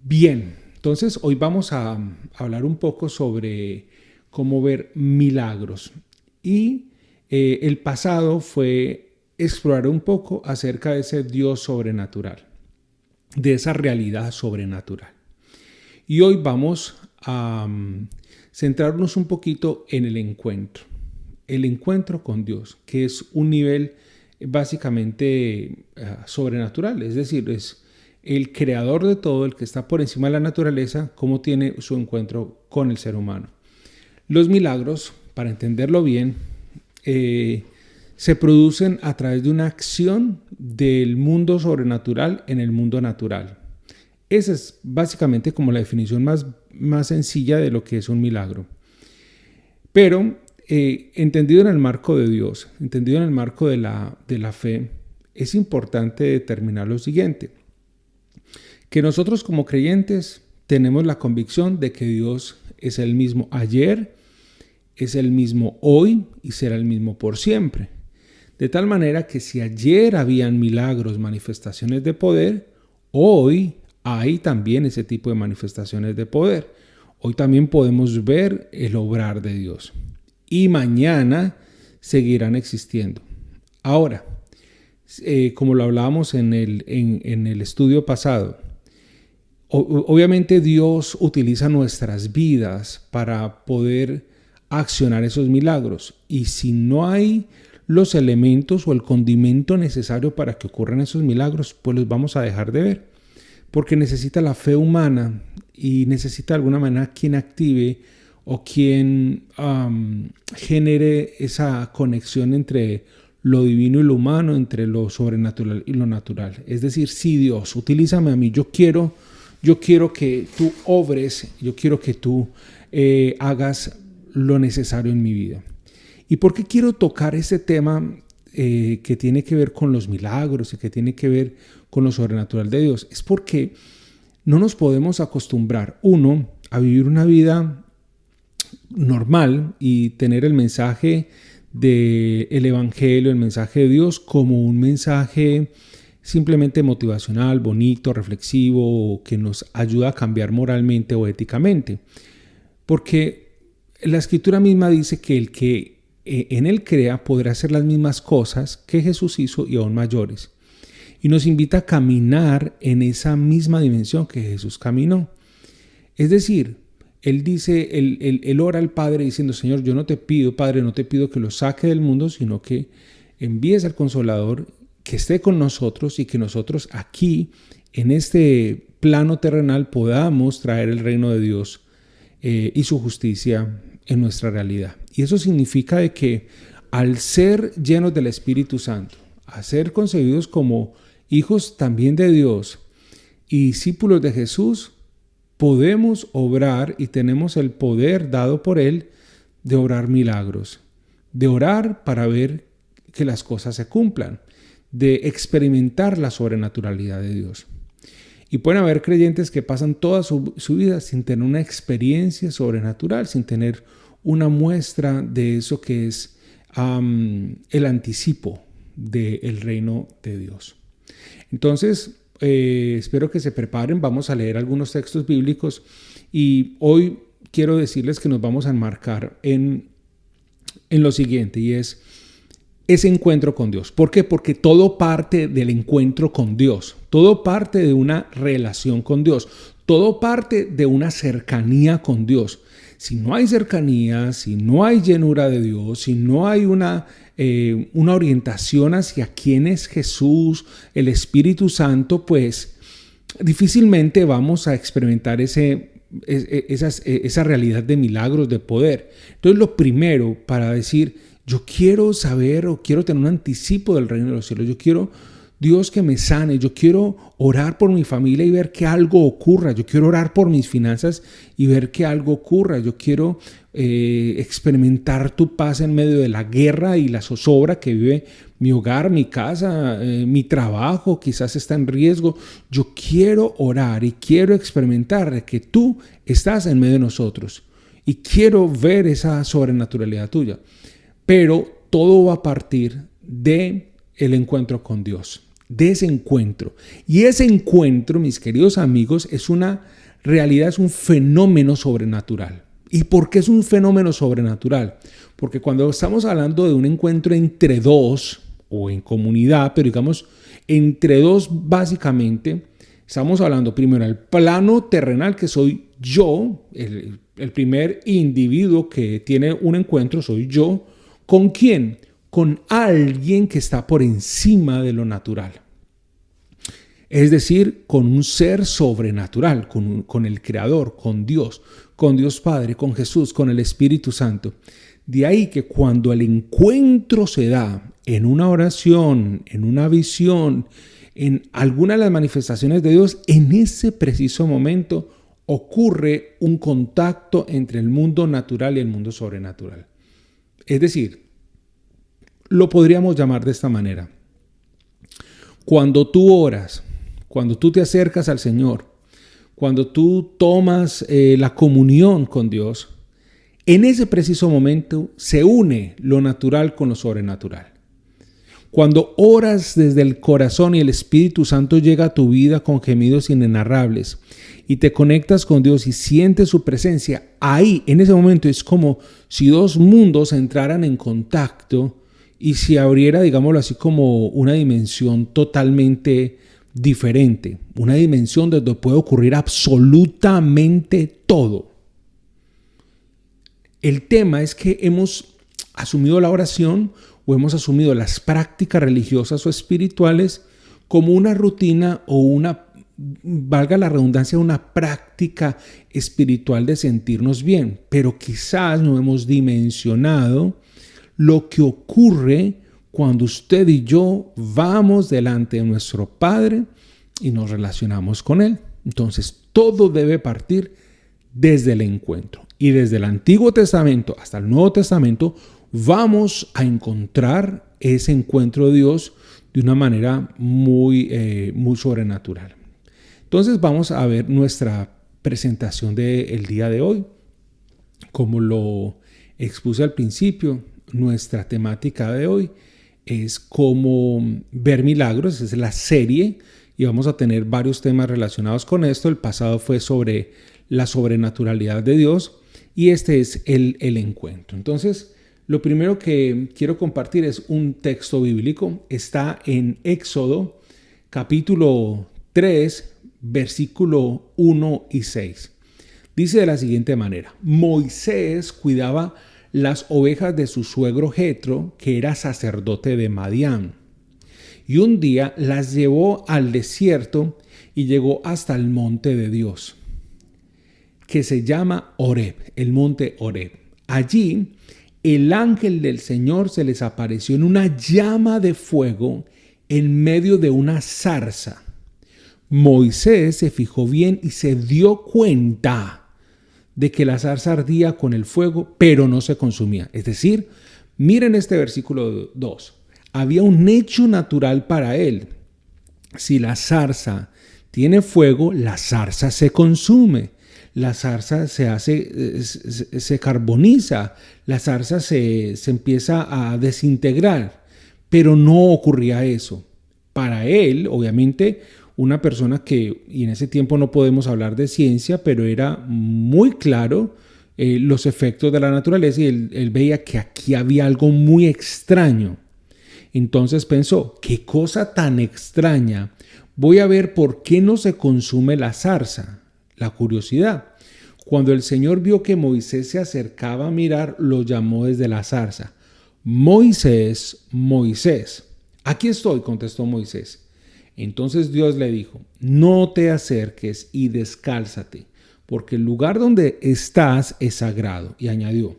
Bien, entonces hoy vamos a hablar un poco sobre cómo ver milagros. Y el pasado fue explorar un poco acerca de ese Dios sobrenatural, de esa realidad sobrenatural. Y hoy vamos a centrarnos un poquito en el encuentro con Dios, que es un nivel básicamente sobrenatural, es decir, es el creador de todo, el que está por encima de la naturaleza, cómo tiene su encuentro con el ser humano. Los milagros, para entenderlo bien, se producen a través de una acción del mundo sobrenatural en el mundo natural. Esa es básicamente como la definición más sencilla de lo que es un milagro. Pero entendido en el marco de Dios, entendido en el marco de la fe, es importante determinar lo siguiente: que nosotros como creyentes tenemos la convicción de que Dios es el mismo ayer, es el mismo hoy y será el mismo por siempre. De tal manera que si ayer habían milagros, manifestaciones de poder, hoy hay también ese tipo de manifestaciones de poder. Hoy también podemos ver el obrar de Dios. Y mañana seguirán existiendo. Ahora, como lo hablábamos en el estudio pasado, obviamente Dios utiliza nuestras vidas para poder accionar esos milagros. Y si no hay los elementos o el condimento necesario para que ocurran esos milagros, pues los vamos a dejar de ver. Porque necesita la fe humana y necesita de alguna manera quien active o quien genere esa conexión entre lo divino y lo humano, entre lo sobrenatural y lo natural. Es decir, sí, Dios, utilízame a mí, yo quiero que tú obres, yo quiero que tú hagas lo necesario en mi vida. ¿Y por qué quiero tocar ese tema que tiene que ver con los milagros y que tiene que ver con lo sobrenatural de Dios? Es porque no nos podemos acostumbrar, uno, a vivir una vida normal y tener el mensaje del Evangelio, el mensaje de Dios, como un mensaje simplemente motivacional, bonito, reflexivo, que nos ayuda a cambiar moralmente o éticamente. Porque la Escritura misma dice que el que en él crea podrá hacer las mismas cosas que Jesús hizo y aún mayores. Y nos invita a caminar en esa misma dimensión que Jesús caminó. Es decir, él dice, él ora al Padre diciendo: Señor, yo no te pido, Padre, no te pido que lo saque del mundo, sino que envíes al Consolador, que esté con nosotros y que nosotros aquí, en este plano terrenal, podamos traer el reino de Dios y su justicia en nuestra realidad. Y eso significa de que al ser llenos del Espíritu Santo, a ser concebidos como hijos también de Dios y discípulos de Jesús, podemos obrar y tenemos el poder dado por Él de obrar milagros, de orar para ver que las cosas se cumplan, de experimentar la sobrenaturalidad de Dios. Y pueden haber creyentes que pasan toda su vida sin tener una experiencia sobrenatural, sin tener una muestra de eso que es el anticipo del reino de Dios. Entonces, espero que se preparen. Vamos a leer algunos textos bíblicos y hoy quiero decirles que nos vamos a enmarcar en lo siguiente, y es ese encuentro con Dios. ¿Por qué? Porque todo parte del encuentro con Dios, todo parte de una relación con Dios, todo parte de una cercanía con Dios. Si no hay cercanía, si no hay llenura de Dios, si no hay una orientación hacia quién es Jesús, el Espíritu Santo, pues difícilmente vamos a experimentar esa realidad de milagros, de poder. Entonces, lo primero para decir: yo quiero saber o quiero tener un anticipo del reino de los cielos, yo quiero Dios que me sane, yo quiero orar por mi familia y ver que algo ocurra, yo quiero orar por mis finanzas y ver que algo ocurra, yo quiero experimentar tu paz en medio de la guerra y la zozobra que vive mi hogar, mi casa, mi trabajo quizás está en riesgo. Yo quiero orar y quiero experimentar que tú estás en medio de nosotros y quiero ver esa sobrenaturalidad tuya. Pero todo va a partir del encuentro con Dios. de ese encuentro. Y ese encuentro, mis queridos amigos, es una realidad, es un fenómeno sobrenatural. ¿Y por qué es un fenómeno sobrenatural? Porque cuando estamos hablando de un encuentro entre dos o en comunidad, pero digamos entre dos básicamente, estamos hablando primero del plano terrenal, que soy yo, el primer individuo que tiene un encuentro soy yo. ¿Con quién? Con alguien que está por encima de lo natural. Es decir, con un ser sobrenatural, con el Creador, con Dios Padre, con Jesús, con el Espíritu Santo. De ahí que cuando el encuentro se da en una oración, en una visión, en alguna de las manifestaciones de Dios, en ese preciso momento ocurre un contacto entre el mundo natural y el mundo sobrenatural. Es decir, lo podríamos llamar de esta manera. Cuando tú oras, cuando tú te acercas al Señor, cuando tú tomas la comunión con Dios, en ese preciso momento se une lo natural con lo sobrenatural. Cuando oras desde el corazón y el Espíritu Santo llega a tu vida con gemidos inenarrables y te conectas con Dios y sientes su presencia, ahí, en ese momento, es como si dos mundos entraran en contacto y se abriera, digámoslo así, como una dimensión totalmente diferente, una dimensión donde puede ocurrir absolutamente todo. El tema es que hemos asumido la oración o hemos asumido las prácticas religiosas o espirituales como una rutina o una, valga la redundancia, una práctica espiritual de sentirnos bien, pero quizás no hemos dimensionado lo que ocurre cuando usted y yo vamos delante de nuestro Padre y nos relacionamos con Él. Entonces, todo debe partir desde el encuentro. Y desde el Antiguo Testamento hasta el Nuevo Testamento vamos a encontrar ese encuentro de Dios de una manera muy sobrenatural. Entonces vamos a ver nuestra presentación del día de hoy. Como lo expuse al principio, nuestra temática de hoy es cómo ver milagros. Es la serie y vamos a tener varios temas relacionados con esto. El pasado fue sobre la sobrenaturalidad de Dios y este es el encuentro. Entonces, lo primero que quiero compartir es un texto bíblico. Está en Éxodo capítulo 3, versículo 1 y 6. Dice de la siguiente manera: Moisés cuidaba las ovejas de su suegro Jetro, que era sacerdote de Madián. Y un día las llevó al desierto y llegó hasta el monte de Dios, que se llama Horeb, el monte Horeb. Allí el ángel del Señor se les apareció en una llama de fuego en medio de una zarza. Moisés se fijó bien y se dio cuenta de que la zarza ardía con el fuego, pero no se consumía. Es decir, miren este versículo 2. Había un hecho natural para él. Si la zarza tiene fuego, la zarza se consume. La zarza se carboniza, la zarza se empieza a desintegrar, pero no ocurría eso. Para él, obviamente, una persona que, y en ese tiempo no podemos hablar de ciencia, pero era muy claro los efectos de la naturaleza y él veía que aquí había algo muy extraño. Entonces pensó, qué cosa tan extraña, voy a ver por qué no se consume la zarza. La curiosidad. Cuando el Señor vio que Moisés se acercaba a mirar, lo llamó desde la zarza. Moisés, Moisés. Aquí estoy, contestó Moisés. Entonces Dios le dijo, no te acerques y descálzate, porque el lugar donde estás es sagrado. Y añadió,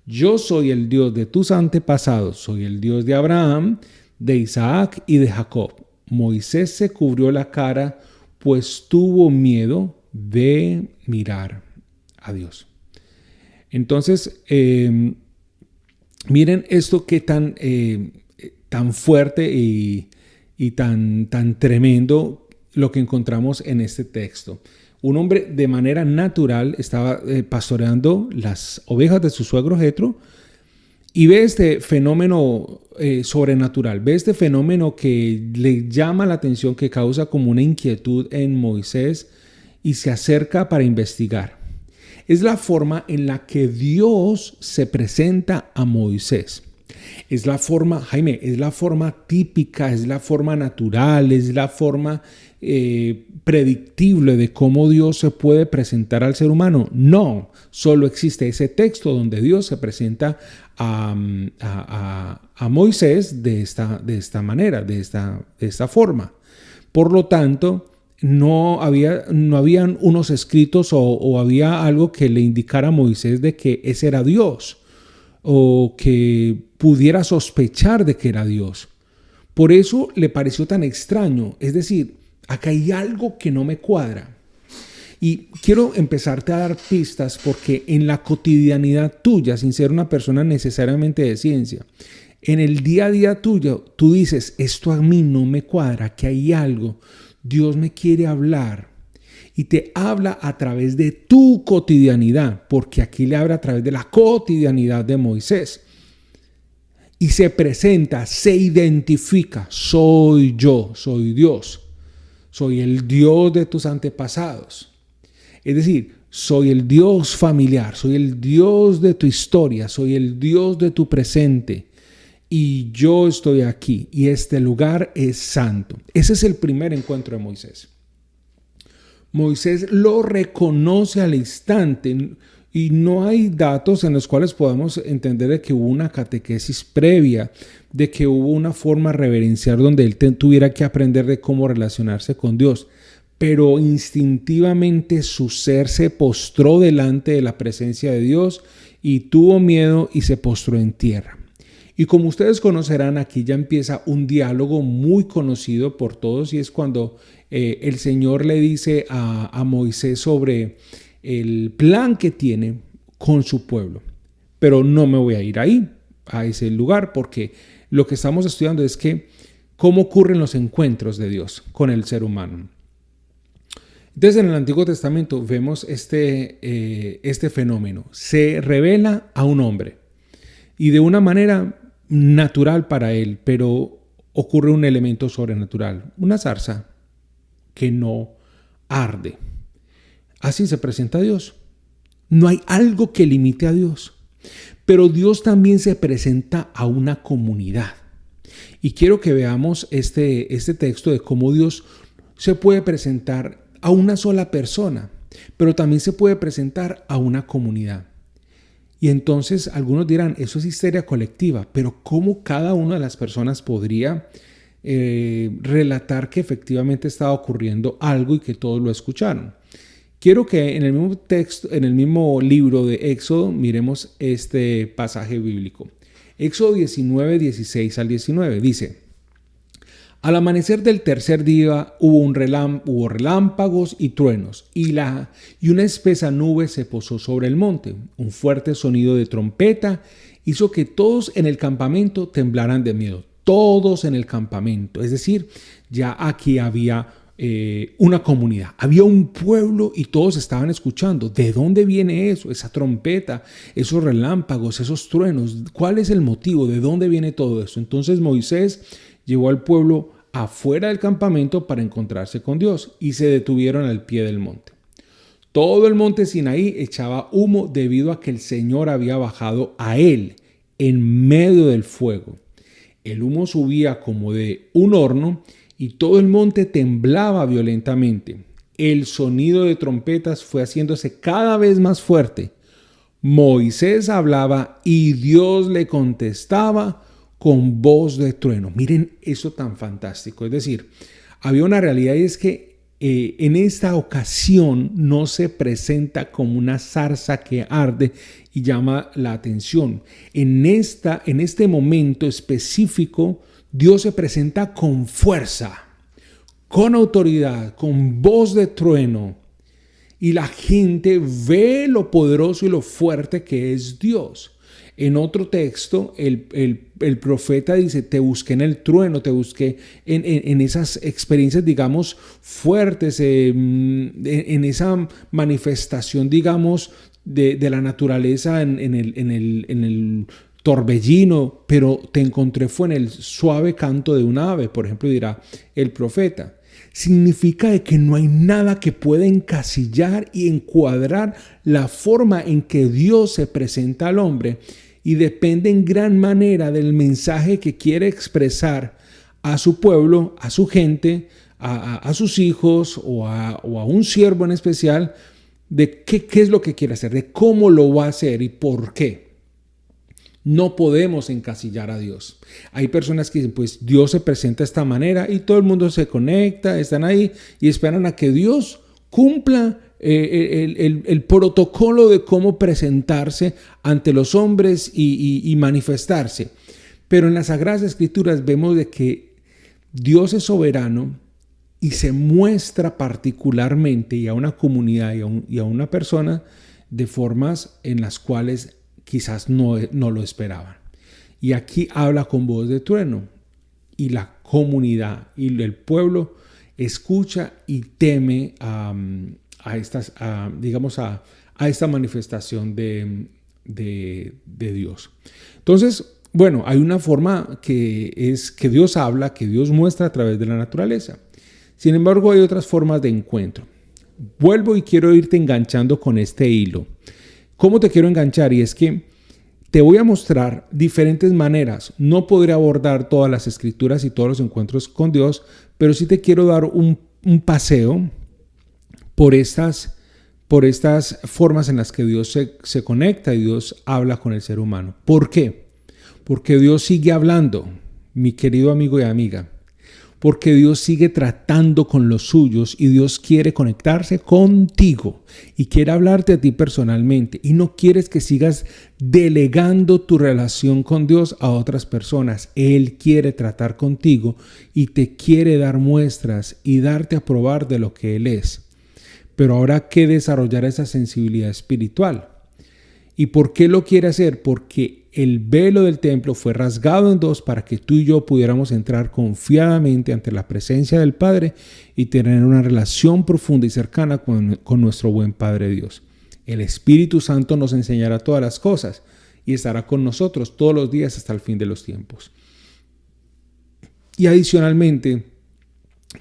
yo soy el Dios de tus antepasados, soy el Dios de Abraham, de Isaac y de Jacob. Moisés se cubrió la cara, pues tuvo miedo de mirar a Dios. Entonces, miren esto que tan fuerte y tan tremendo lo que encontramos en este texto. Un hombre de manera natural estaba pastoreando las ovejas de su suegro Jetro y ve este fenómeno sobrenatural, ve este fenómeno que le llama la atención, que causa como una inquietud en Moisés y se acerca para investigar. Es la forma en la que Dios se presenta a Moisés. Es la forma, Jaime, es la forma típica, es la forma natural, es la forma predictible de cómo Dios se puede presentar al ser humano. No, solo existe ese texto donde Dios se presenta a Moisés de esta manera, de esta forma. Por lo tanto, no habían unos escritos o había algo que le indicara a Moisés de que ese era Dios o que pudiera sospechar de que era Dios. Por eso le pareció tan extraño. Es decir, acá hay algo que no me cuadra. Y quiero empezarte a dar pistas porque en la cotidianidad tuya, sin ser una persona necesariamente de ciencia, en el día a día tuyo, tú dices, esto a mí no me cuadra, que hay algo. Dios me quiere hablar y te habla a través de tu cotidianidad, porque aquí le habla a través de la cotidianidad de Moisés. Y se presenta, se identifica, soy yo, soy Dios, soy el Dios de tus antepasados. Es decir, soy el Dios familiar, soy el Dios de tu historia, soy el Dios de tu presente. Y yo estoy aquí y este lugar es santo. Ese es el primer encuentro de Moisés. Moisés lo reconoce al instante y no hay datos en los cuales podamos entender de que hubo una catequesis previa, de que hubo una forma reverencial donde él tuviera que aprender de cómo relacionarse con Dios. Pero instintivamente su ser se postró delante de la presencia de Dios y tuvo miedo y se postró en tierra. Y como ustedes conocerán, aquí ya empieza un diálogo muy conocido por todos y es cuando el Señor le dice a Moisés sobre el plan que tiene con su pueblo. Pero no me voy a ir ahí, a ese lugar, porque lo que estamos estudiando es que cómo ocurren los encuentros de Dios con el ser humano. Entonces en el Antiguo Testamento vemos este fenómeno. Se revela a un hombre y de una manera natural para él, pero ocurre un elemento sobrenatural, una zarza que no arde. Así se presenta a Dios. No hay algo que limite a Dios, pero Dios también se presenta a una comunidad. Y quiero que veamos este texto de cómo Dios se puede presentar a una sola persona, pero también se puede presentar a una comunidad. Y entonces algunos dirán, eso es histeria colectiva, pero ¿cómo cada una de las personas podría relatar que efectivamente estaba ocurriendo algo y que todos lo escucharon? Quiero que en el mismo texto, en el mismo libro de Éxodo, miremos este pasaje bíblico. Éxodo 19, 16 al 19 dice: al amanecer del tercer día hubo relámpagos y truenos, y una espesa nube se posó sobre el monte. Un fuerte sonido de trompeta hizo que todos en el campamento temblaran de miedo. Todos en el campamento. Es decir, ya aquí había una comunidad, había un pueblo y todos estaban escuchando. ¿De dónde viene eso? Esa trompeta, esos relámpagos, esos truenos. ¿Cuál es el motivo? ¿De dónde viene todo eso? Entonces Moisés llevó al pueblo afuera del campamento para encontrarse con Dios y se detuvieron al pie del monte. Todo el monte Sinaí echaba humo debido a que el Señor había bajado a él en medio del fuego. El humo subía como de un horno y todo el monte temblaba violentamente. El sonido de trompetas fue haciéndose cada vez más fuerte. Moisés hablaba y Dios le contestaba con voz de trueno. Miren eso tan fantástico. Es decir, había una realidad y es que en esta ocasión no se presenta como una zarza que arde y llama la atención. En este momento específico, Dios se presenta con fuerza, con autoridad, con voz de trueno. Y la gente ve lo poderoso y lo fuerte que es Dios. En otro texto, el profeta dice, te busqué en el trueno, te busqué en esas experiencias, digamos, fuertes, en esa manifestación, digamos, de la naturaleza, en el torbellino, pero te encontré fue en el suave canto de un ave, por ejemplo, dirá el profeta. Significa de que no hay nada que pueda encasillar y encuadrar la forma en que Dios se presenta al hombre, y depende en gran manera del mensaje que quiere expresar a su pueblo, a su gente, a sus hijos o a un siervo en especial, de qué es lo que quiere hacer, de cómo lo va a hacer y por qué. No podemos encasillar a Dios. Hay personas que dicen, pues Dios se presenta de esta manera y todo el mundo se conecta, están ahí y esperan a que Dios cumpla el protocolo de cómo presentarse ante los hombres y manifestarse. Pero en las Sagradas Escrituras vemos de que Dios es soberano y se muestra particularmente y a una comunidad y a una persona de formas en las cuales quizás no lo esperaban. Y aquí habla con voz de trueno y la comunidad y el pueblo escucha y teme a esta manifestación de Dios. Entonces, bueno, hay una forma que es que Dios habla, que Dios muestra a través de la naturaleza. Sin embargo, hay otras formas de encuentro. Vuelvo y quiero irte enganchando con este hilo. ¿Cómo te quiero enganchar? Y es que te voy a mostrar diferentes maneras. No podré abordar todas las escrituras y todos los encuentros con Dios, pero sí te quiero dar un paseo por estas formas en las que Dios se conecta y Dios habla con el ser humano. ¿Por qué? Porque Dios sigue hablando, mi querido amigo y amiga. Porque Dios sigue tratando con los suyos y Dios quiere conectarse contigo y quiere hablarte a ti personalmente, y no quieres que sigas delegando tu relación con Dios a otras personas. Él quiere tratar contigo y te quiere dar muestras y darte a probar de lo que Él es. Pero ahora hay que desarrollar esa sensibilidad espiritual. ¿Y por qué lo quiere hacer? Porque el velo del templo fue rasgado en dos para que tú y yo pudiéramos entrar confiadamente ante la presencia del Padre y tener una relación profunda y cercana con nuestro buen Padre Dios. El Espíritu Santo nos enseñará todas las cosas y estará con nosotros todos los días hasta el fin de los tiempos. Y adicionalmente,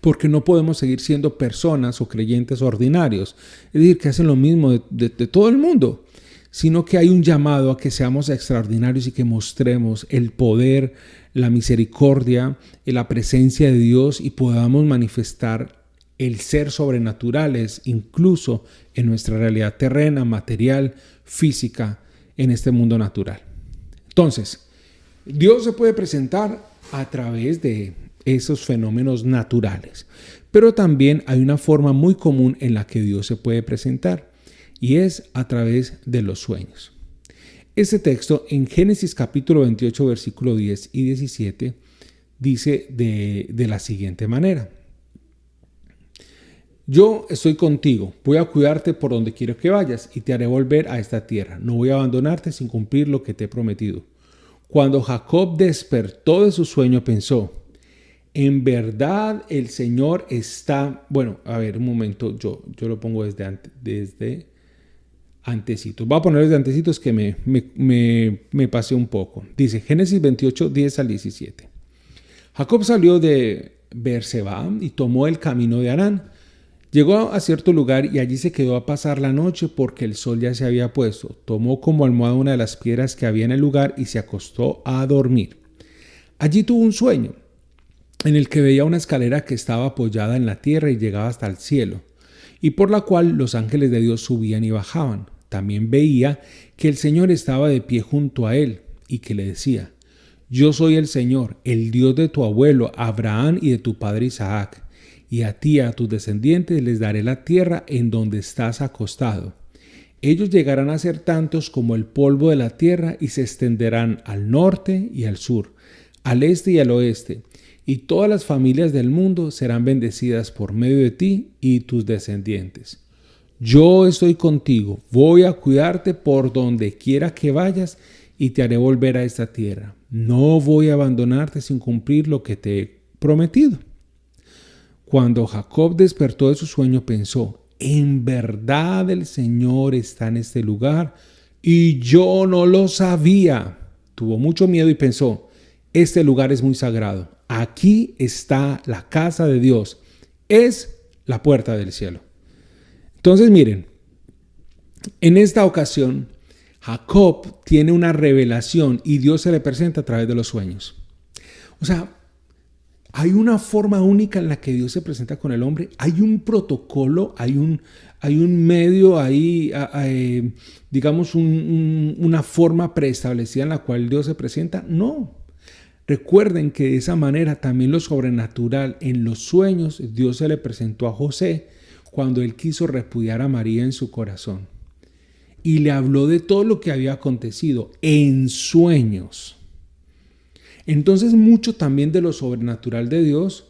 porque no podemos seguir siendo personas o creyentes ordinarios, es decir, que hacen lo mismo de todo el mundo, sino que hay un llamado a que seamos extraordinarios y que mostremos el poder, la misericordia, la presencia de Dios y podamos manifestar el ser sobrenaturales incluso en nuestra realidad terrena, material, física, en este mundo natural. Entonces, Dios se puede presentar a través de esos fenómenos naturales, pero también hay una forma muy común en la que Dios se puede presentar, y es a través de los sueños. Este texto en Génesis capítulo 28, versículo 10 y 17 dice de la siguiente manera: yo estoy contigo, voy a cuidarte por donde quiero que vayas y te haré volver a esta tierra. No voy a abandonarte sin cumplir lo que te he prometido. Cuando Jacob despertó de su sueño, pensó: en verdad el Señor está... Bueno, a ver, un momento, yo lo pongo desde antecitos. Voy a poner desde antecitos que me pasé un poco. Dice Génesis 28, 10 al 17. Jacob salió de Beerseba y tomó el camino de Harán. Llegó a cierto lugar y allí se quedó a pasar la noche porque el sol ya se había puesto. Tomó como almohada una de las piedras que había en el lugar y se acostó a dormir. Allí tuvo un sueño en el que veía una escalera que estaba apoyada en la tierra y llegaba hasta el cielo, y por la cual los ángeles de Dios subían y bajaban. También veía que el Señor estaba de pie junto a él y que le decía: yo soy el Señor, el Dios de tu abuelo Abraham y de tu padre Isaac, y a ti y a tus descendientes les daré la tierra en donde estás acostado. Ellos llegarán a ser tantos como el polvo de la tierra y se extenderán al norte y al sur, al este y al oeste, y todas las familias del mundo serán bendecidas por medio de ti y tus descendientes. Yo estoy contigo, voy a cuidarte por donde quiera que vayas y te haré volver a esta tierra. No voy a abandonarte sin cumplir lo que te he prometido. Cuando Jacob despertó de su sueño, pensó: en verdad el Señor está en este lugar y yo no lo sabía. tuvo mucho miedo y pensó, este lugar es muy sagrado, aquí está la casa de Dios, es la puerta del cielo. Entonces miren, en esta ocasión Jacob tiene una revelación y Dios se le presenta a través de los sueños. O sea, hay una forma única en la que Dios se presenta con el hombre. Hay un protocolo, hay un medio, digamos, una forma preestablecida en la cual Dios se presenta. No. Recuerden que de esa manera también lo sobrenatural en los sueños, Dios se le presentó a José cuando él quiso repudiar a María en su corazón. Y le habló de todo lo que había acontecido en sueños. Entonces mucho también de lo sobrenatural de Dios,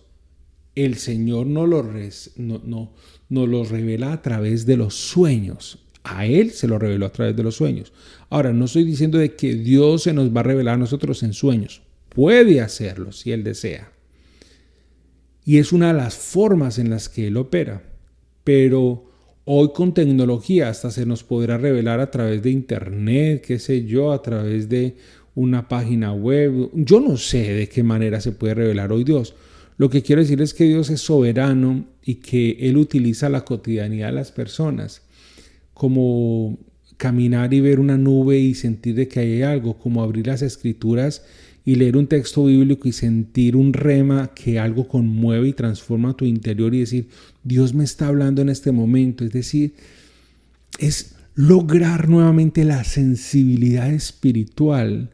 el Señor nos lo revela a través de los sueños. A Él se lo reveló a través de los sueños. Ahora, no estoy diciendo de que Dios se nos va a revelar a nosotros en sueños. Puede hacerlo si Él desea. Y es una de las formas en las que Él opera. Pero hoy con tecnología hasta se nos podrá revelar a través de internet, qué sé yo, a través de una página web. Yo no sé de qué manera se puede revelar hoy Dios. Lo que quiero decir es que Dios es soberano y que Él utiliza la cotidianidad de las personas, como caminar y ver una nube y sentir de que hay algo, como abrir las escrituras y leer un texto bíblico y sentir un rema que algo conmueve y transforma tu interior y decir, Dios me está hablando en este momento. Es decir, es lograr nuevamente la sensibilidad espiritual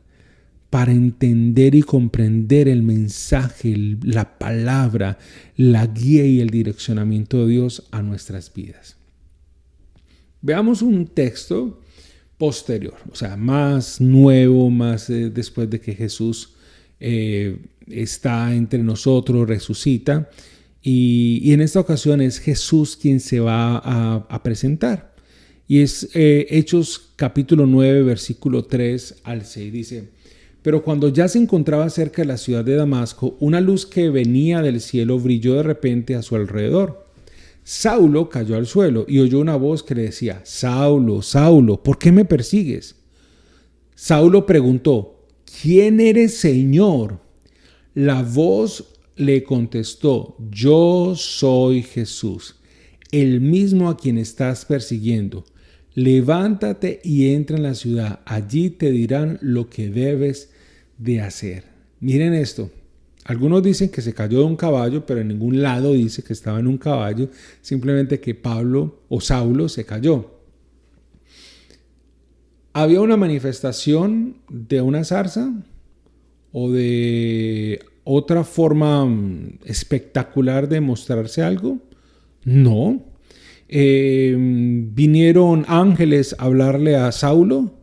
para entender y comprender el mensaje, la palabra, la guía y el direccionamiento de Dios a nuestras vidas. Veamos un texto posterior, o sea, más nuevo, más después de que Jesús está entre nosotros, resucita, y en esta ocasión es Jesús quien se va a presentar. Y es Hechos capítulo 9, versículo 3 al 6, dice: pero cuando ya se encontraba cerca de la ciudad de Damasco, una luz que venía del cielo brilló de repente a su alrededor. Saulo cayó al suelo y oyó una voz que le decía: Saulo, Saulo, ¿por qué me persigues? Saulo preguntó: ¿quién eres, Señor? La voz le contestó: yo soy Jesús, el mismo a quien estás persiguiendo. Levántate y entra en la ciudad, allí te dirán lo que debes de hacer. Miren esto. Algunos dicen que se cayó de un caballo, pero en ningún lado dice que estaba en un caballo, simplemente que Saulo se cayó. ¿Había una manifestación de una zarza o de otra forma espectacular de mostrarse algo? No. ¿Vinieron ángeles a hablarle a Saulo?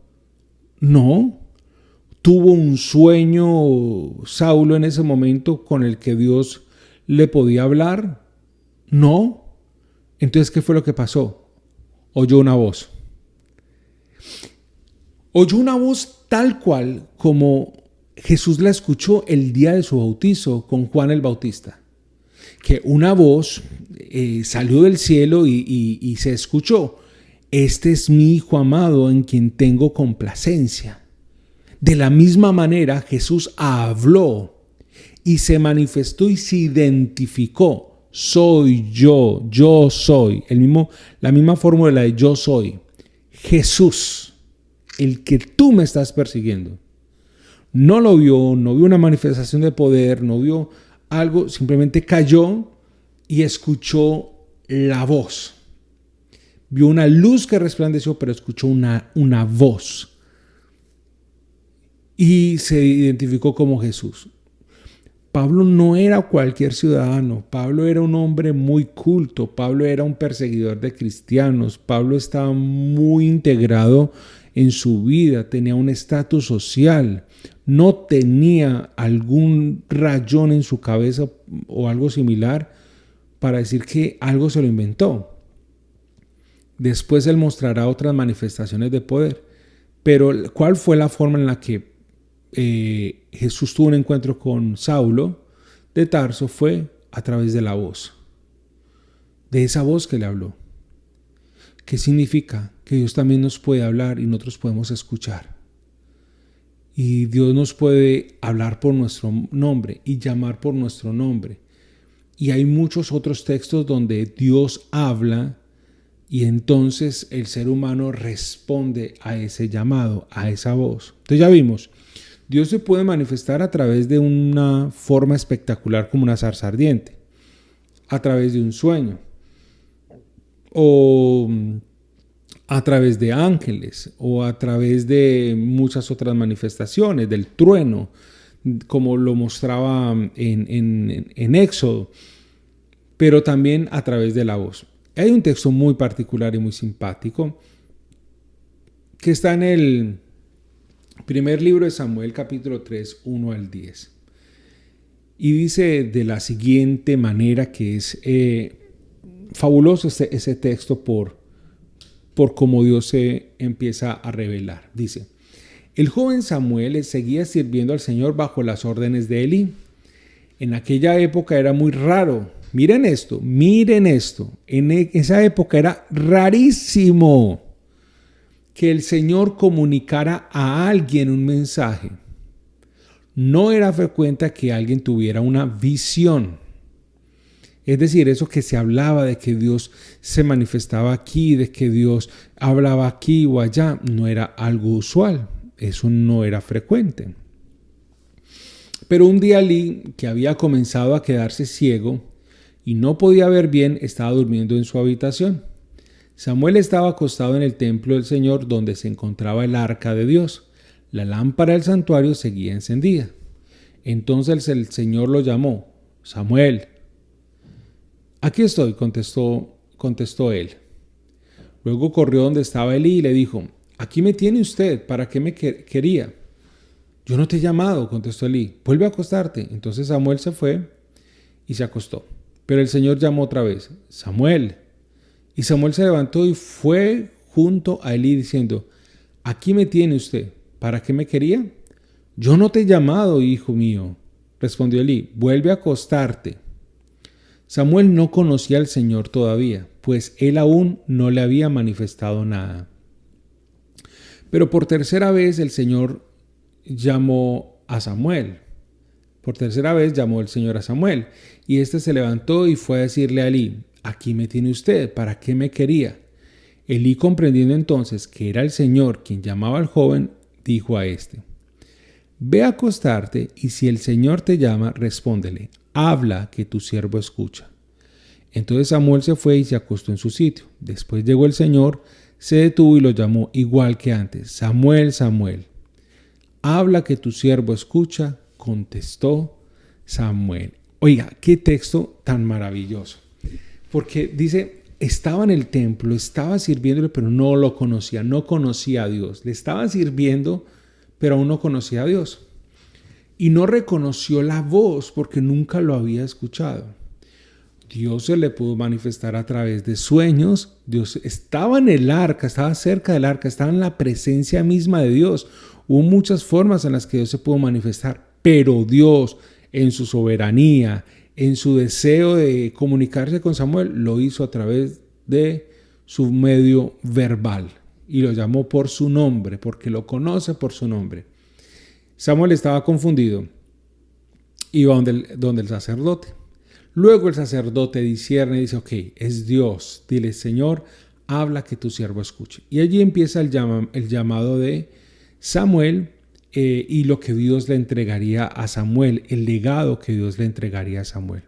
No. ¿Tuvo un sueño Saulo en ese momento con el que Dios le podía hablar? No. Entonces, ¿qué fue lo que pasó? Oyó una voz. Oyó una voz tal cual como Jesús la escuchó el día de su bautizo con Juan el Bautista. Que una voz salió del cielo y se escuchó: este es mi Hijo amado en quien tengo complacencia. De la misma manera Jesús habló y se manifestó y se identificó: soy yo soy. La misma fórmula de yo soy. Jesús, el que tú me estás persiguiendo. No lo vio, no vio una manifestación de poder, no vio algo, simplemente cayó y escuchó la voz. Vio una luz que resplandeció, pero escuchó una voz. Y se identificó como Jesús. Pablo no era cualquier ciudadano. Pablo era un hombre muy culto. Pablo era un perseguidor de cristianos. Pablo estaba muy integrado en su vida. Tenía un estatus social. No tenía algún rayón en su cabeza o algo similar para decir que algo se lo inventó. Después él mostrará otras manifestaciones de poder. Pero ¿cuál fue la forma en la que Jesús tuvo un encuentro con Saulo de Tarso? Fue a través de la voz. De esa voz que le habló. ¿Qué significa? Que Dios también nos puede hablar y nosotros podemos escuchar. Y Dios nos puede hablar por nuestro nombre y llamar por nuestro nombre. Y hay muchos otros textos donde Dios habla y entonces el ser humano responde a ese llamado, a esa voz. Entonces ya vimos, Dios se puede manifestar a través de una forma espectacular como una zarza ardiente, a través de un sueño, o a través de ángeles, o a través de muchas otras manifestaciones, del trueno, como lo mostraba en Éxodo, pero también a través de la voz. Hay un texto muy particular y muy simpático que está en el primer libro de Samuel, capítulo 3, 1 al 10. Y dice de la siguiente manera, que es fabuloso ese texto por cómo Dios se empieza a revelar. Dice: el joven Samuel seguía sirviendo al Señor bajo las órdenes de Elí. En aquella época era muy raro. Miren esto. En esa época era rarísimo que el Señor comunicara a alguien un mensaje. No era frecuente que alguien tuviera una visión. Es decir, eso que se hablaba de que Dios se manifestaba aquí, de que Dios hablaba aquí o allá, no era algo usual. Eso no era frecuente. Pero un día Elí, que había comenzado a quedarse ciego y no podía ver bien, estaba durmiendo en su habitación. Samuel estaba acostado en el templo del Señor donde se encontraba el arca de Dios. La lámpara del santuario seguía encendida. Entonces el Señor lo llamó: Samuel. Aquí estoy, contestó él. Luego corrió donde estaba Elí y le dijo: aquí me tiene usted, ¿para qué me quería? Yo no te he llamado, contestó Elí. Vuelve a acostarte. Entonces Samuel se fue y se acostó. Pero el Señor llamó otra vez: Samuel. Y Samuel se levantó y fue junto a Elí diciendo: aquí me tiene usted, ¿para qué me quería? Yo no te he llamado, hijo mío, respondió Elí. Vuelve a acostarte. Samuel no conocía al Señor todavía, pues él aún no le había manifestado nada. Pero por tercera vez el Señor llamó a Samuel. Por tercera vez llamó el Señor a Samuel, y éste se levantó y fue a decirle a Elí: aquí me tiene usted, ¿para qué me quería? Elí, comprendiendo entonces que era el Señor quien llamaba al joven, dijo a éste: ve a acostarte, y si el Señor te llama, respóndele: habla, que tu siervo escucha. Entonces Samuel se fue y se acostó en su sitio. Después llegó el Señor, se detuvo y lo llamó igual que antes: Samuel, Samuel. Habla, que tu siervo escucha, contestó Samuel. Oiga, qué texto tan maravilloso. Porque dice, estaba en el templo, estaba sirviéndole, pero no lo conocía, no conocía a Dios. Le estaba sirviendo, pero aún no conocía a Dios. Y no reconoció la voz porque nunca lo había escuchado. Dios se le pudo manifestar a través de sueños. Dios estaba en el arca, estaba cerca del arca, estaba en la presencia misma de Dios. Hubo muchas formas en las que Dios se pudo manifestar, pero Dios, en su soberanía, en su deseo de comunicarse con Samuel, lo hizo a través de su medio verbal y lo llamó por su nombre, porque lo conoce por su nombre. Samuel estaba confundido. Iba donde el sacerdote. Luego el sacerdote discierne y dice: ok, es Dios. Dile: Señor, habla, que tu siervo escuche. Y allí empieza el llamado de Samuel y lo que Dios le entregaría a Samuel, el legado que Dios le entregaría a Samuel.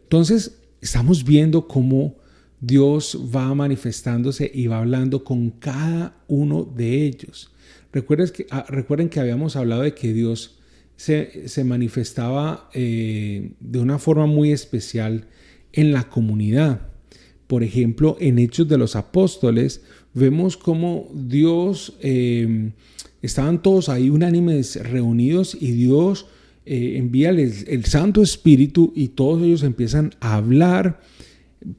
Entonces estamos viendo cómo Dios va manifestándose y va hablando con cada uno de ellos. Recuerden que habíamos hablado de que Dios se manifestaba de una forma muy especial en la comunidad. Por ejemplo, en Hechos de los Apóstoles vemos cómo Dios, estaban todos ahí unánimes reunidos y Dios envía el Santo Espíritu y todos ellos empiezan a hablar.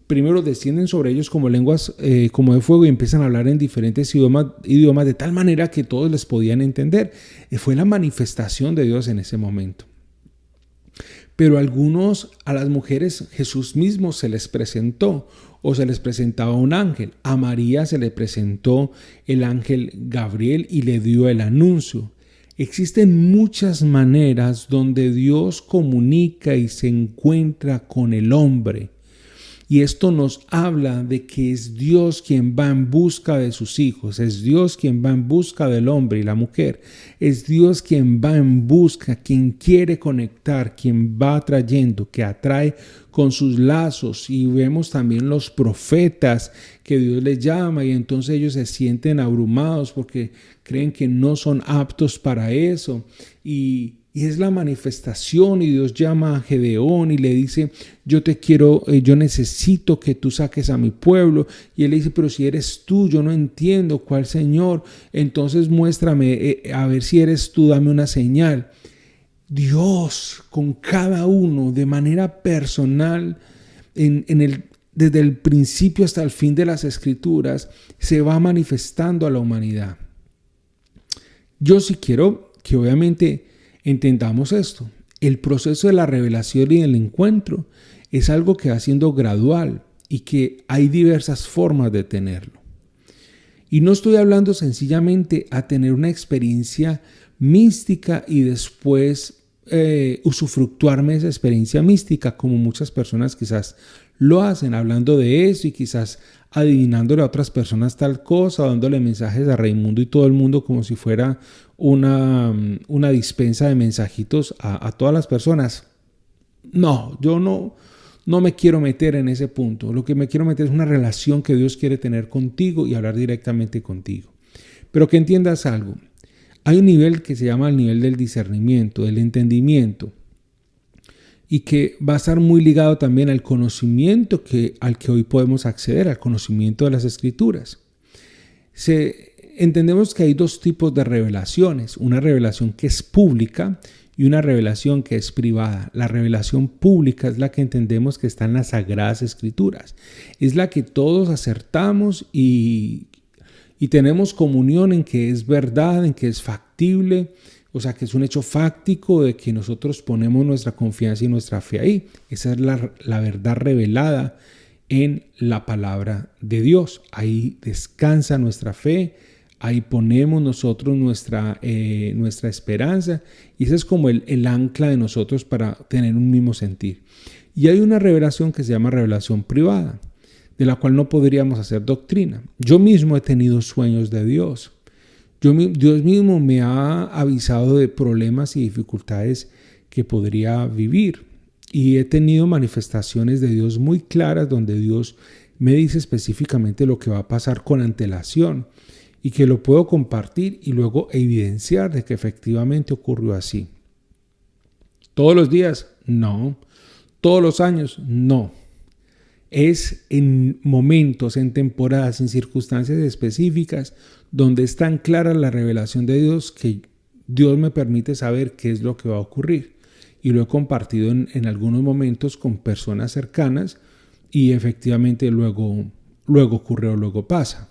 Primero descienden sobre ellos como lenguas como de fuego y empiezan a hablar en diferentes idiomas de tal manera que todos les podían entender. Fue la manifestación de Dios en ese momento. Pero a las mujeres Jesús mismo se les presentó o se les presentaba un ángel. A María se le presentó el ángel Gabriel y le dio el anuncio. Existen muchas maneras donde Dios comunica y se encuentra con el hombre. Y esto nos habla de que es Dios quien va en busca de sus hijos, es Dios quien va en busca del hombre y la mujer, es Dios quien va en busca, quien quiere conectar, quien va trayendo, que atrae con sus lazos. Y vemos también los profetas que Dios les llama y entonces ellos se sienten abrumados porque creen que no son aptos para eso. Y es la manifestación, y Dios llama a Gedeón y le dice, yo necesito que tú saques a mi pueblo. Y él le dice, pero si eres tú, yo no entiendo cuál Señor. Entonces muéstrame, a ver si eres tú, dame una señal. Dios con cada uno de manera personal, desde el principio hasta el fin de las Escrituras, se va manifestando a la humanidad. Yo sí quiero que obviamente entendamos esto. El proceso de la revelación y el encuentro es algo que va siendo gradual y que hay diversas formas de tenerlo. Y no estoy hablando sencillamente a tener una experiencia mística y después usufructuarme de esa experiencia mística, como muchas personas quizás lo hacen, hablando de eso y quizás adivinándole a otras personas tal cosa, dándole mensajes a Raimundo y todo el mundo como si fuera una dispensa de mensajitos a todas las personas. No, yo no me quiero meter en ese punto. Lo que me quiero meter es una relación que Dios quiere tener contigo y hablar directamente contigo. Pero que entiendas algo. Hay un nivel que se llama el nivel del discernimiento, del entendimiento, y que va a estar muy ligado también al conocimiento al que hoy podemos acceder, al conocimiento de las Escrituras. Entendemos que hay dos tipos de revelaciones, una revelación que es pública y una revelación que es privada. La revelación pública es la que entendemos que está en las Sagradas Escrituras, es la que todos acertamos y tenemos comunión en que es verdad, en que es factible, o sea que es un hecho fáctico de que nosotros ponemos nuestra confianza y nuestra fe ahí. Esa es la verdad revelada en la palabra de Dios. Ahí descansa nuestra fe, ahí ponemos nosotros nuestra esperanza, y ese es como el ancla de nosotros para tener un mismo sentir. Y hay una revelación que se llama revelación privada, de la cual no podríamos hacer doctrina. Yo mismo he tenido sueños de Dios. Dios mismo me ha avisado de problemas y dificultades que podría vivir. Y he tenido manifestaciones de Dios muy claras donde Dios me dice específicamente lo que va a pasar con antelación y que lo puedo compartir y luego evidenciar de que efectivamente ocurrió así. ¿Todos los días? No. ¿Todos los años? No. Es en momentos, en temporadas, en circunstancias específicas donde es tan clara la revelación de Dios que Dios me permite saber qué es lo que va a ocurrir. Y lo he compartido en algunos momentos con personas cercanas y efectivamente luego ocurre o luego pasa.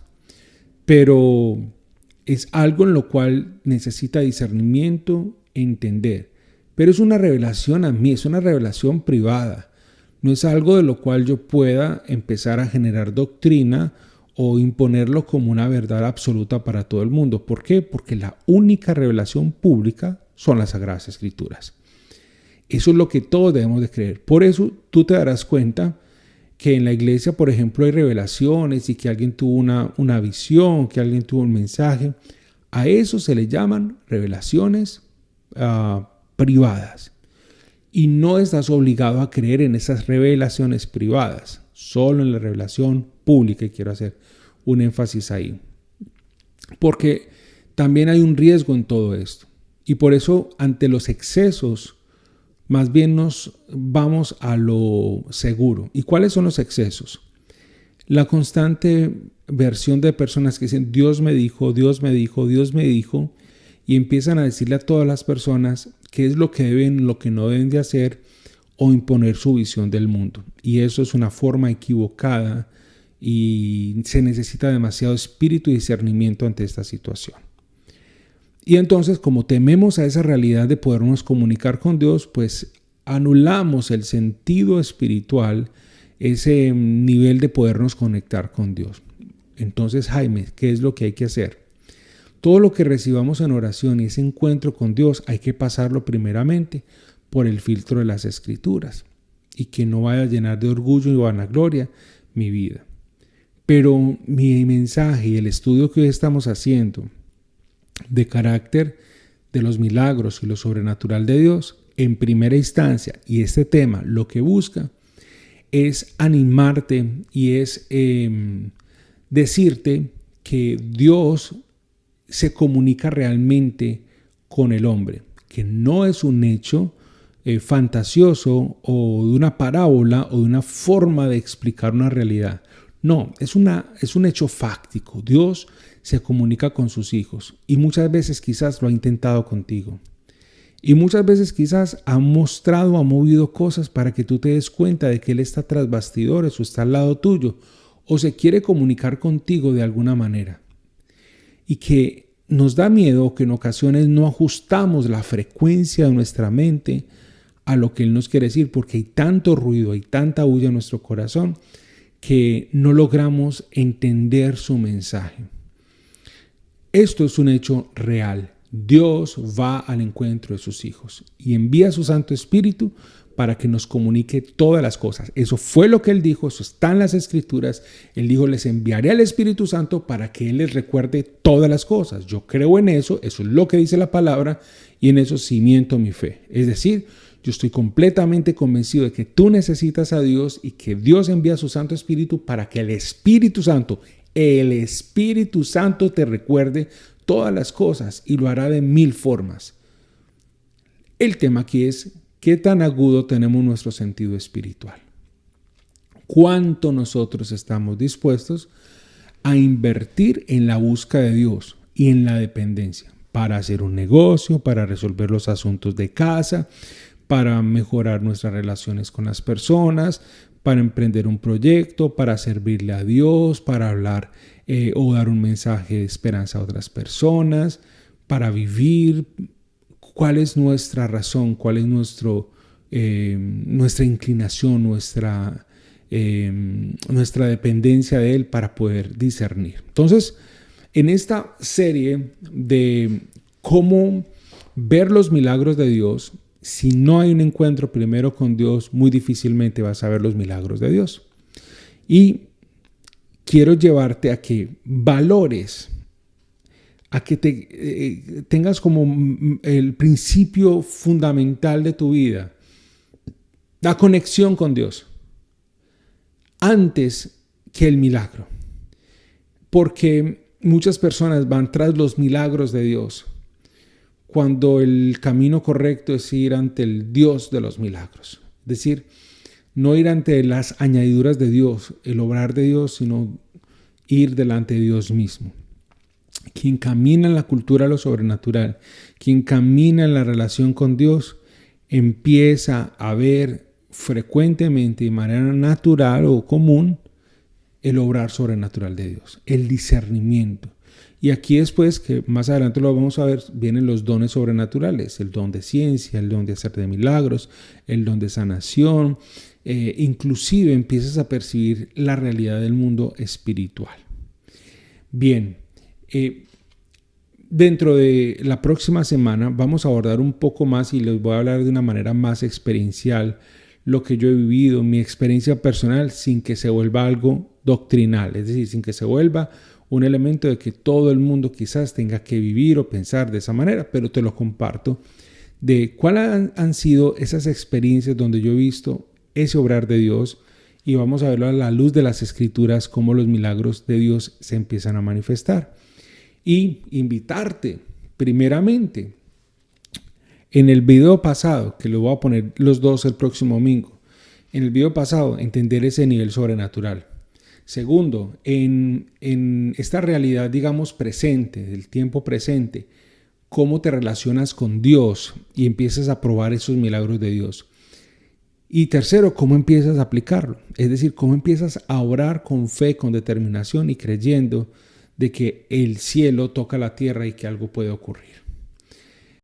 Pero es algo en lo cual necesita discernimiento, entender. Pero es una revelación a mí, es una revelación privada. No es algo de lo cual yo pueda empezar a generar doctrina o imponerlo como una verdad absoluta para todo el mundo. ¿Por qué? Porque la única revelación pública son las Sagradas Escrituras. Eso es lo que todos debemos de creer. Por eso tú te darás cuenta que en la iglesia, por ejemplo, hay revelaciones y que alguien tuvo una visión, que alguien tuvo un mensaje. A eso se le llaman revelaciones privadas. Y no estás obligado a creer en esas revelaciones privadas, solo en la revelación pública, y quiero hacer un énfasis ahí. Porque también hay un riesgo en todo esto. Y por eso, ante los excesos, más bien nos vamos a lo seguro. ¿Y cuáles son los excesos? La constante versión de personas que dicen, Dios me dijo, Dios me dijo, Dios me dijo, y empiezan a decirle a todas las personas qué es lo que deben, lo que no deben de hacer, o imponer su visión del mundo. Y eso es una forma equivocada y se necesita demasiado espíritu y discernimiento ante esta situación. Y entonces, como tememos a esa realidad de podernos comunicar con Dios, pues anulamos el sentido espiritual, ese nivel de podernos conectar con Dios. Entonces, Jaime, ¿qué es lo que hay que hacer? Todo lo que recibamos en oración y ese encuentro con Dios hay que pasarlo primeramente por el filtro de las Escrituras y que no vaya a llenar de orgullo y vanagloria mi vida. Pero mi mensaje y el estudio que hoy estamos haciendo de carácter de los milagros y lo sobrenatural de Dios, en primera instancia, y este tema lo que busca es animarte y es decirte que Dios se comunica realmente con el hombre, que no es un hecho fantasioso o de una parábola o de una forma de explicar una realidad. No, es un hecho fáctico. Dios se comunica con sus hijos y muchas veces quizás lo ha intentado contigo. Y muchas veces quizás ha movido cosas para que tú te des cuenta de que Él está tras bastidores o está al lado tuyo o se quiere comunicar contigo de alguna manera. Y que nos da miedo que en ocasiones no ajustamos la frecuencia de nuestra mente a lo que Él nos quiere decir, porque hay tanto ruido, hay tanta bulla en nuestro corazón que no logramos entender su mensaje. Esto es un hecho real. Dios va al encuentro de sus hijos y envía a su Santo Espíritu para que nos comunique todas las cosas. Eso fue lo que Él dijo, eso está en las Escrituras. Él dijo, les enviaré al Espíritu Santo para que Él les recuerde todas las cosas. Yo creo en eso es lo que dice la palabra y en eso cimiento mi fe. Es decir, yo estoy completamente convencido de que tú necesitas a Dios y que Dios envía a su Santo Espíritu para que el Espíritu Santo te recuerde todas las cosas y lo hará de 1000 formas. El tema aquí es qué tan agudo tenemos nuestro sentido espiritual. ¿Cuánto nosotros estamos dispuestos a invertir en la búsqueda de Dios y en la dependencia para hacer un negocio, para resolver los asuntos de casa, para mejorar nuestras relaciones con las personas, para emprender un proyecto, para servirle a Dios, para hablar o dar un mensaje de esperanza a otras personas, para vivir? ¿Cuál es nuestra razón? ¿Cuál es nuestra inclinación, nuestra dependencia de Él para poder discernir? Entonces, en esta serie de cómo ver los milagros de Dios, si no hay un encuentro primero con Dios, muy difícilmente vas a ver los milagros de Dios. Y quiero llevarte a que valores, a que tengas como el principio fundamental de tu vida, la conexión con Dios, antes que el milagro. Porque muchas personas van tras los milagros de Dios, cuando el camino correcto es ir ante el Dios de los milagros. Es decir, no ir ante las añadiduras de Dios, el obrar de Dios, sino ir delante de Dios mismo. Quien camina en la cultura de lo sobrenatural, quien camina en la relación con Dios, empieza a ver frecuentemente, de manera natural o común, el obrar sobrenatural de Dios, el discernimiento. Y aquí después, que más adelante lo vamos a ver, vienen los dones sobrenaturales, el don de ciencia, el don de hacer de milagros, el don de sanación, inclusive empiezas a percibir la realidad del mundo espiritual. Bien, dentro de la próxima semana vamos a abordar un poco más y les voy a hablar de una manera más experiencial lo que yo he vivido, mi experiencia personal, sin que se vuelva algo doctrinal, es decir, sin que se vuelva un elemento de que todo el mundo quizás tenga que vivir o pensar de esa manera, pero te lo comparto, de cuáles han sido esas experiencias donde yo he visto ese obrar de Dios y vamos a verlo a la luz de las Escrituras, cómo los milagros de Dios se empiezan a manifestar. Y invitarte primeramente, en el video pasado, que lo voy a poner los dos el próximo domingo, en el video pasado, entender ese nivel sobrenatural. Segundo, en esta realidad, digamos, presente, del tiempo presente, cómo te relacionas con Dios y empiezas a probar esos milagros de Dios. Y tercero, cómo empiezas a aplicarlo. Es decir, cómo empiezas a orar con fe, con determinación y creyendo de que el cielo toca la tierra y que algo puede ocurrir.